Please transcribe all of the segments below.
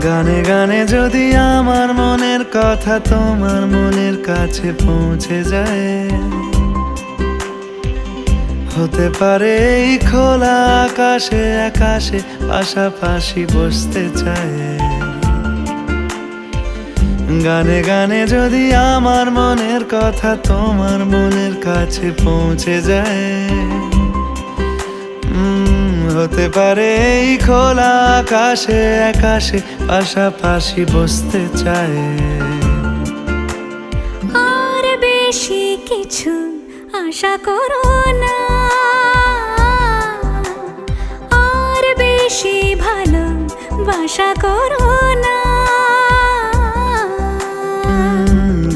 গানে গানে যদি আমার মনের কথা তোমার মনের কাছে পৌঁছে যায়, হতে পারে এই খোলা আকাশে আকাশে পাশাপাশি বসতে চায়। গানে গানে যদি আমার মনের কথা তোমার মনের কাছে পৌঁছে যায়, হতে পারে এই খোলা আকাশে আকাশে পাশাপাশি বসতে চায়। আর বেশি কিছু আশা করো না, আর বেশি ভালোবাসা করো না।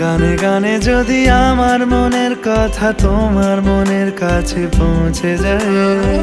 গানে গানে যদি আমার মনের কথা তোমার মনের কাছে পৌঁছে যায়,